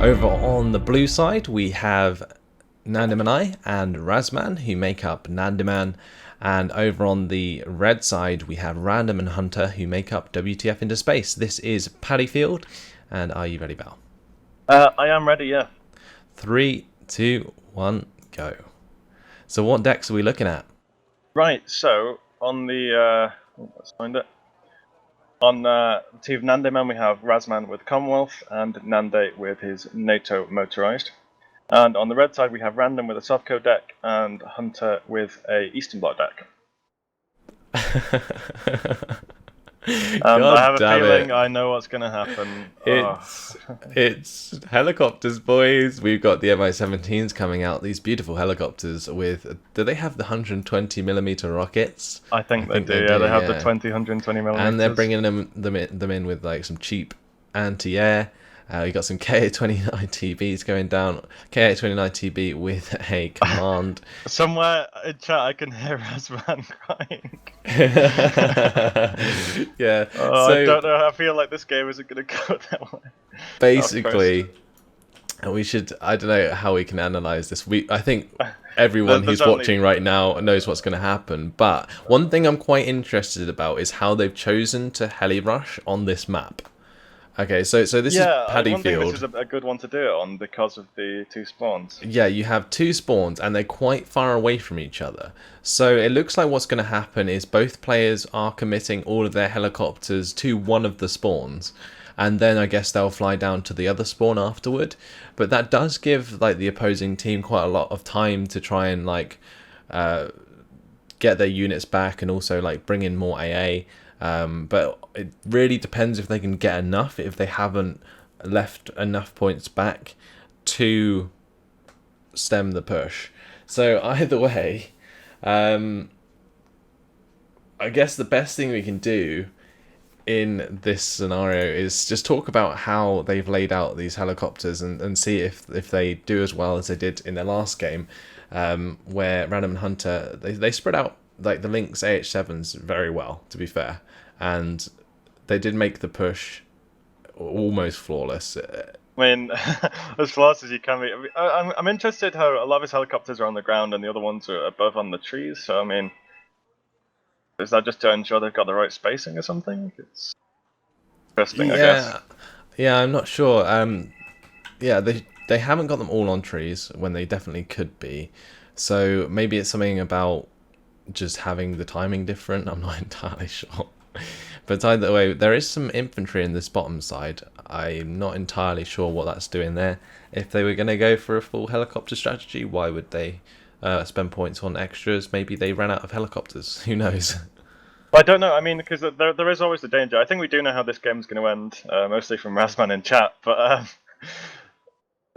Over on the blue side, we have Nandemann and Razman, who make up Nandemann. And over on the red side, we have Random and Hunter, who make up WTF into Space. This is Paddy Field, and are you ready, Val? I am ready, yeah. 3, 2, 1, go. So what decks are we looking at? Right, so on the let's find it. On the team of Nandemann, we have Razman with Commonwealth and Nande with his NATO motorized. And on the red side, we have Random with a Sovco deck and Hunter with a Eastern Bloc deck. I have a feeling I know what's going to happen. It's helicopters, boys. We've got the Mi-17s coming out. These beautiful helicopters with... Do they have the 120mm rockets? I think they do. They have the 120mm. And they're bringing them in with like some cheap anti-air. We got some Ka-29 TBs going down. Ka-29 TB with a command. Somewhere in chat I can hear Razman crying. Yeah. I don't know. I feel like this game isn't going to go that way. Basically, we should... I don't know how we can analyze this. I think everyone who's watching right now knows what's going to happen. But one thing I'm quite interested about is how they've chosen to heli rush on this map. Okay, so this is Paddy Field. This is a good one to do it on because of the two spawns. Yeah, you have two spawns and they're quite far away from each other. So it looks like what's going to happen is both players are committing all of their helicopters to one of the spawns. And then I guess they'll fly down to the other spawn afterward. But that does give like the opposing team quite a lot of time to try and like get their units back and also like bring in more AA. But it really depends if they can get enough, if they haven't left enough points back to stem the push. So either way, I guess the best thing we can do in this scenario is just talk about how they've laid out these helicopters and see if they do as well as they did in their last game, where Random and Hunter, they spread out like the Lynx AH7s very well, to be fair. And they did make the push almost flawless. I mean, as flawless as you can be. I'm interested how a lot of his helicopters are on the ground and the other ones are above on the trees. So, I mean, is that just to ensure they've got the right spacing or something? It's interesting, I guess. Yeah, I'm not sure. Yeah, they haven't got them all on trees when they definitely could be. So maybe it's something about just having the timing different. I'm not entirely sure. But either way, there is some infantry in this bottom side. I'm not entirely sure what that's doing there. If they were going to go for a full helicopter strategy, why would they spend points on extras? Maybe they ran out of helicopters. Who knows? I don't know. I mean, because there is always the danger. I think we do know how this game's going to end, mostly from Razman in chat. But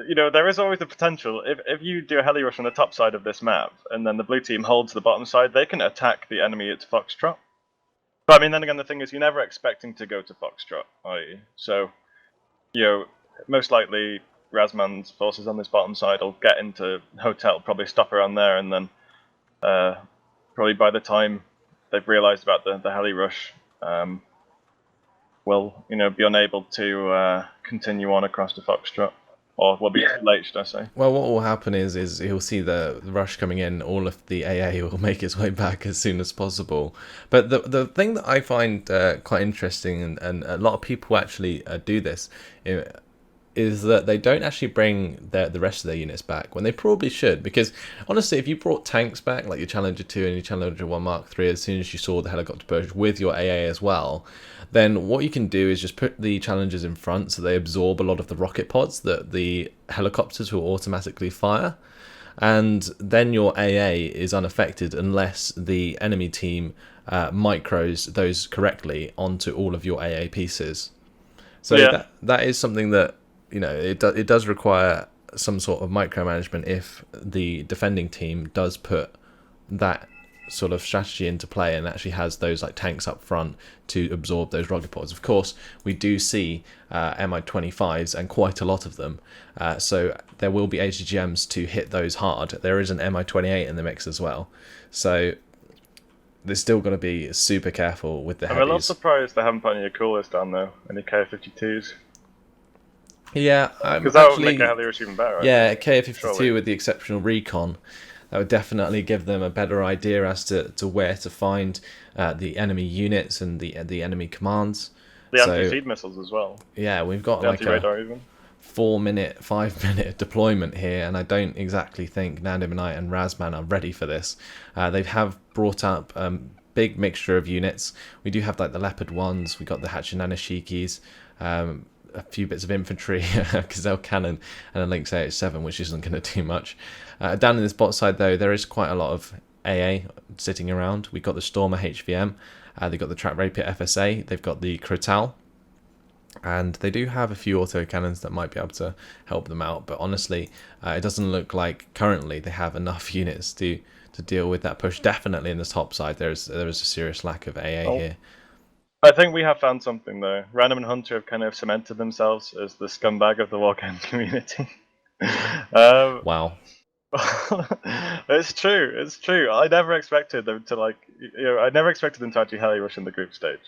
you know, there is always the potential. If you do a heli rush on the top side of this map, and then the blue team holds the bottom side, they can attack the enemy at Foxtrot. But I mean, then again, the thing is, you're never expecting to go to Foxtrot, are you? So, you know, most likely Razman's forces on this bottom side will get into Hotel, probably stop around there, and then probably by the time they've realised about the heli rush, will, you know, be unable to continue on across to Foxtrot. Or will be too late, should I say? Well, what will happen is he'll see the rush coming in. All of the AA will make its way back as soon as possible. But the thing that I find quite interesting, and a lot of people actually do this, is that they don't actually bring the rest of their units back when they probably should. Because honestly, if you brought tanks back, like your Challenger 2 and your Challenger 1 Mark 3, as soon as you saw the helicopter push with your AA as well, then what you can do is just put the Challengers in front so they absorb a lot of the rocket pods that the helicopters will automatically fire. And then your AA is unaffected unless the enemy team micros those correctly onto all of your AA pieces. So that is something that, you know, it does require some sort of micromanagement if the defending team does put that sort of strategy into play and actually has those like tanks up front to absorb those rocket pods. Of course, we do see Mi-25s and quite a lot of them, so there will be HDGMs to hit those hard. There is an Mi-28 in the mix as well, so they're still going to be super careful with the heavies. I'm a little surprised they haven't put any coolers down though, any K-52s. Yeah, I'm Because that would make actually. a heli rush even better. Yeah, I think, KF-52 surely. with the exceptional recon, that would definitely give them a better idea as to where to find the enemy units and the enemy commands. The So anti-seed missiles as well. yeah, we've got The like a anti-radar even. 4-minute, 5-minute deployment here, and I don't exactly think Nandemann and Razman are ready for this. They have brought up big mixture of units. We do have like the Leopard ones, we got the Hachinanashikis, a few bits of infantry, Gazelle cannon, and a Lynx AH7, which isn't going to do much. Down in this bot side though, there is quite a lot of AA sitting around. We've got the Stormer HVM, they've got the Trap Rapier FSA, they've got the Crotal, and they do have a few autocannons that might be able to help them out, but honestly, it doesn't look like currently they have enough units to deal with that push. Definitely in the top side, there is a serious lack of AA here. I think we have found something though. Random and Hunter have kind of cemented themselves as the scumbag of the Wargame community. Wow. It's true. It's true. I never expected them to I never expected them to actually heli rush in the group stage,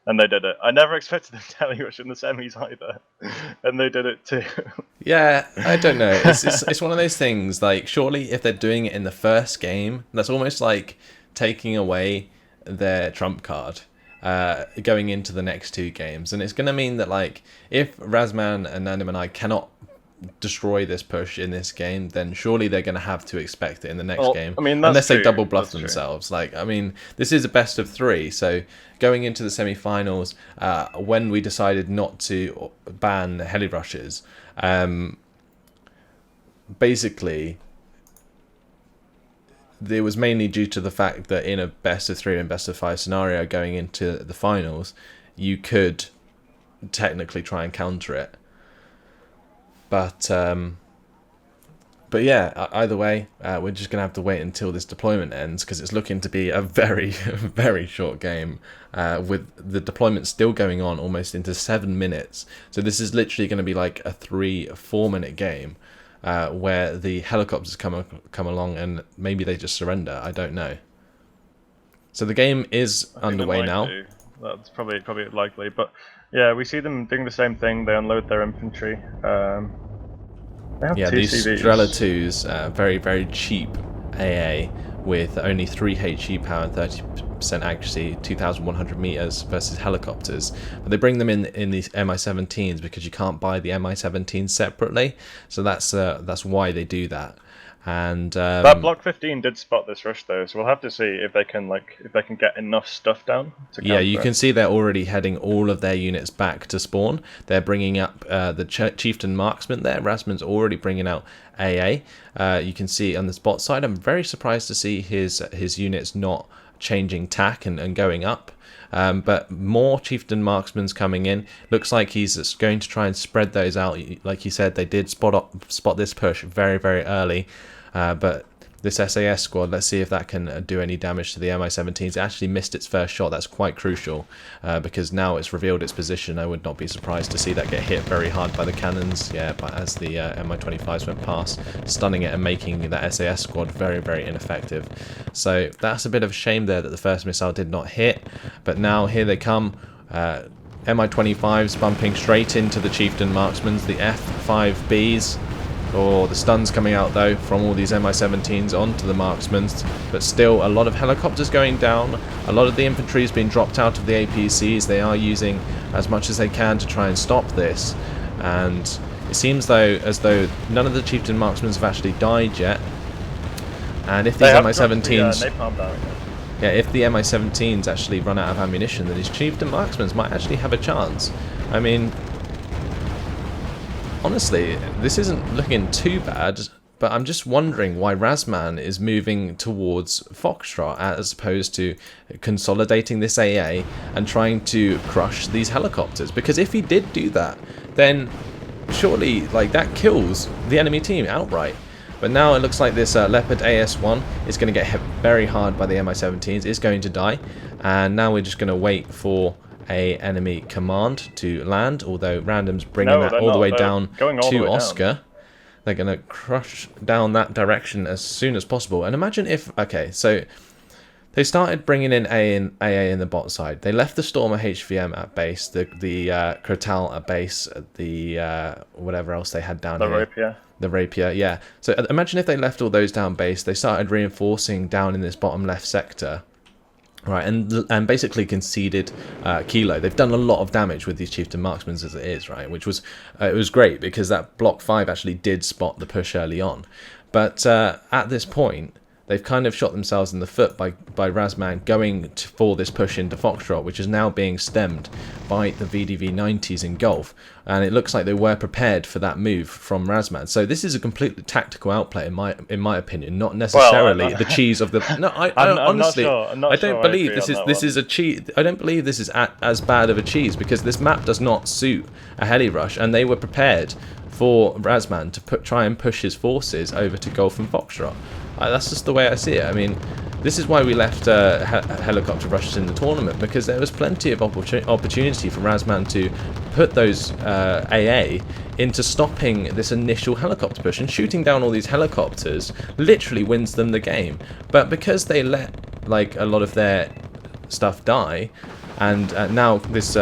and they did it. I never expected them to heli rush in the semis either, and they did it too. Yeah, I don't know. It's one of those things. Like, surely if they're doing it in the first game, that's almost like taking away their trump card. Going into the next 2 games, and it's going to mean that like if Razman and Nandemann cannot destroy this push in this game, then surely they're going to have to expect it in the next game. I mean, that's unless they true. double bluff That's themselves. True. Like, I mean, this is a best of 3, so going into the semi-finals, when we decided not to ban heli rushes, basically it was mainly due to the fact that in a best of 3 and best of 5 scenario going into the finals, you could technically try and counter it. But yeah, either way, we're just going to have to wait until this deployment ends, because it's looking to be a very, very short game, with the deployment still going on almost into 7 minutes. So this is literally going to be like a 3-4 minute game, where the helicopters come along and maybe they just surrender. I don't know. So the game is underway now. That's probably likely, but yeah, we see them doing the same thing. They unload their infantry. They have yeah, 2 these CVs. Strela 2s, very, very cheap AA with only 3 HE power and 30% accuracy, 2,100 meters versus helicopters. But they bring them in these Mi-17s because you can't buy the Mi-17s separately. So that's why they do that. And that Block 15 did spot this rush though, so we'll have to see if they can get enough stuff down to yeah, you can see they're already heading all of their units back to spawn. They're bringing up the Chieftain Marksman there. Rasman's already bringing out AA. You can see on the spot side, I'm very surprised to see his units not changing tack and going up. But more Chieftain Marksman's coming in. Looks like he's going to try and spread those out. Like you said, they did spot this push very, very early. But this SAS squad, let's see if that can do any damage to the Mi-17s. It actually missed its first shot. That's quite crucial, because now it's revealed its position. I would not be surprised to see that get hit very hard by the cannons. Yeah, but as the Mi-25s went past, stunning it and making that SAS squad very, very ineffective. So that's a bit of a shame there that the first missile did not hit. But now here they come. Mi-25s bumping straight into the Chieftain Marksmans, the F5Bs. The stuns coming out though from all these Mi-17s onto the marksmans, but still a lot of helicopters going down. A lot of the infantry is being dropped out of the APCs. They are using as much as they can to try and stop this, and it seems as though none of the Chieftain Marksmans have actually died yet. And if these Mi-17s, if the Mi-17s actually run out of ammunition, then these Chieftain Marksmans might actually have a chance. I mean, honestly, this isn't looking too bad, but I'm just wondering why Razman is moving towards Foxtrot as opposed to consolidating this AA and trying to crush these helicopters. Because if he did do that, then surely that kills the enemy team outright. But now it looks like this Leopard AS1 is going to get hit very hard by the Mi-17s, is going to die, and now we're just going to wait for a enemy command to land, although Random's bringing that all the way down to Oscar. They're going to crush down that direction as soon as possible. And imagine if, okay, so They started bringing in AA in the bot side. They left the Stormer HVM at base, the Crotal at base, the whatever else they had down The here. Rapier. The Rapier, yeah. So imagine if they left all those down base. They started reinforcing down in this bottom left sector. Right, and basically conceded Kilo. They've done a lot of damage with these Chieftain Marksmen as it is, right? Which was it was great because that block 5 actually did spot the push early on. But at this point, they've kind of shot themselves in the foot by Razman going for this push into Foxtrot, which is now being stemmed by the VDV 90s in Gulf. And it looks like they were prepared for that move from Razman. So this is a completely tactical outplay, in my opinion, not necessarily the cheese of the. No, I honestly, I don't believe this is a cheese. I don't believe this is as bad of a cheese because this map does not suit a heli rush, and they were prepared for Razman to try and push his forces over to Gulf and Foxtrot. That's just the way I see it. I mean, this is why we left helicopter rushes in the tournament, because there was plenty of opportunity for Razman to put those AA into stopping this initial helicopter push, and shooting down all these helicopters literally wins them the game. But because they let like a lot of their stuff die, and now this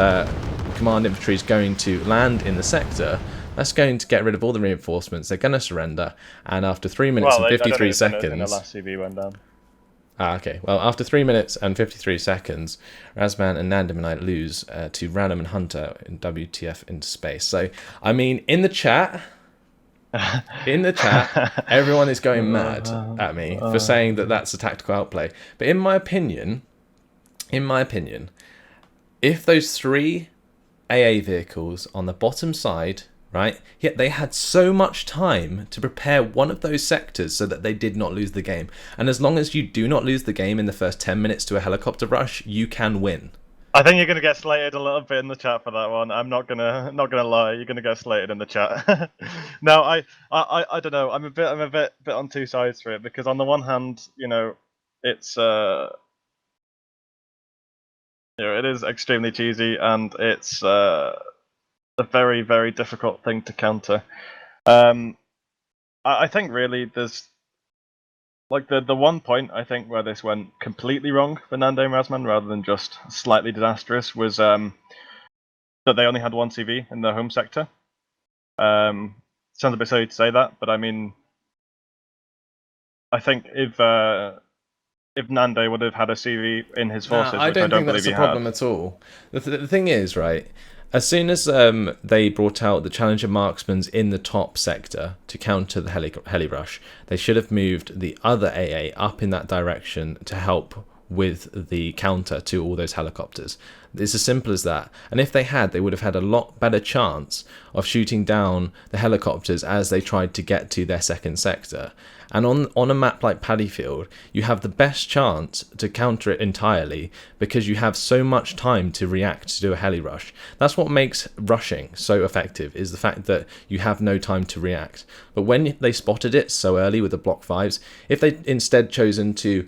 command infantry is going to land in the sector, that's going to get rid of all the reinforcements. They're going to surrender, and after 3 minutes and 53 seconds, the last CV went down. Okay. Well, after 3 minutes and 53 seconds, Razman and Nandemann lose to Random and Hunter in WTF into space. So, I mean, in the chat, everyone is going mad at me for saying that that's a tactical outplay. But in my opinion, if those 3 AA vehicles on the bottom side, right, yet they had so much time to prepare one of those sectors so that they did not lose the game. And as long as you do not lose the game in the first 10 minutes to a helicopter rush, you can win. I think you're going to get slated a little bit in the chat for that one. I'm not gonna lie. You're going to get slated in the chat. No, I don't know. I'm a bit on two sides for it, because on the one hand, you know, it's it is extremely cheesy, and it's a very, very difficult thing to counter. I think really there's like the one point I think where this went completely wrong for Nando and Razman rather than just slightly disastrous was that they only had 1 CV in their home sector. Sounds a bit silly to say that, but I mean, I think if Nando would have had a CV in his forces, I don't think that's a problem at all. The thing is, right, as soon as they brought out the Challenger Marksmans in the top sector to counter the heli rush, they should have moved the other AA up in that direction to help with the counter to all those helicopters. It's as simple as that. And if they had, they would have had a lot better chance of shooting down the helicopters as they tried to get to their second sector. And on a map like Paddyfield, you have the best chance to counter it entirely because you have so much time to react to do a heli rush. That's what makes rushing so effective, is the fact that you have no time to react. But when they spotted it so early with the block 5s, if they instead chosen to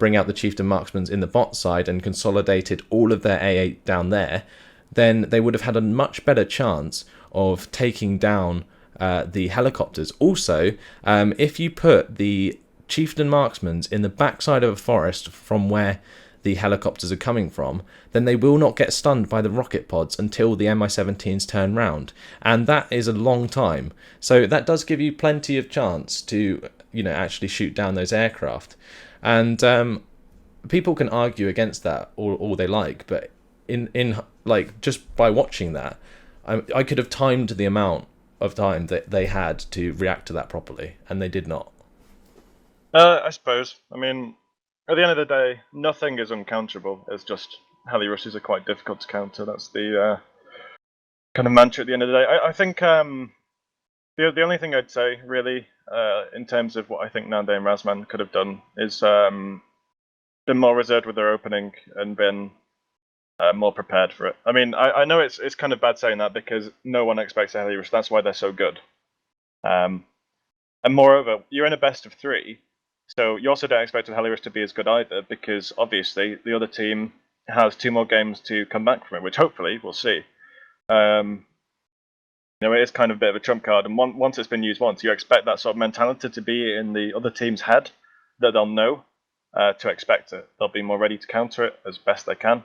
bring out the Chieftain Marksmans in the bot side and consolidated all of their AA down there, then they would have had a much better chance of taking down the helicopters. Also, if you put the Chieftain Marksmans in the backside of a forest from where the helicopters are coming from, then they will not get stunned by the rocket pods until the Mi-17s turn round, and that is a long time. So that does give you plenty of chance to, you know, actually shoot down those aircraft. And people can argue against that all they like, but in like just by watching that, I could have timed the amount of time that they had to react to that properly, and they did not. I suppose. I mean, at the end of the day, nothing is uncounterable. It's just heli rushes are quite difficult to counter. That's the kind of mantra at the end of the day. I think the only thing I'd say, really, in terms of what I think Nande and Razman could have done is been more reserved with their opening and been more prepared for it. I mean, I know it's kind of bad saying that because no one expects a heli rush. That's why they're so good. And moreover, you're in a best of 3, so you also don't expect a heli rush to be as good either, because obviously the other team has 2 more games to come back from it, which hopefully we'll see. You know, it is kind of a bit of a trump card, and once it's been used once, you expect that sort of mentality to be in the other team's head, that they'll know to expect it. They'll be more ready to counter it as best they can.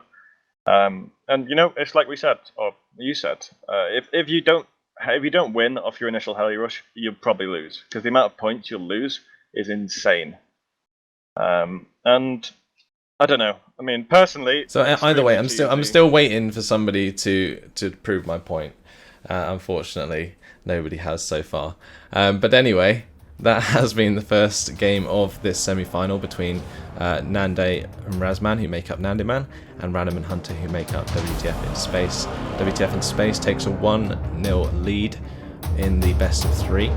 And it's like we said, or you said, if you don't win off your initial heli rush, you'll probably lose, because the amount of points you'll lose is insane. And I don't know. I mean, personally. So either way, I'm still waiting for somebody to prove my point. Unfortunately, nobody has so far. But anyway, that has been the first game of this semi-final between Nande and Razman, who make up Nandemann, and Random and Hunter, who make up WTF in Space. WTF in Space takes a 1-0 lead in the best of 3.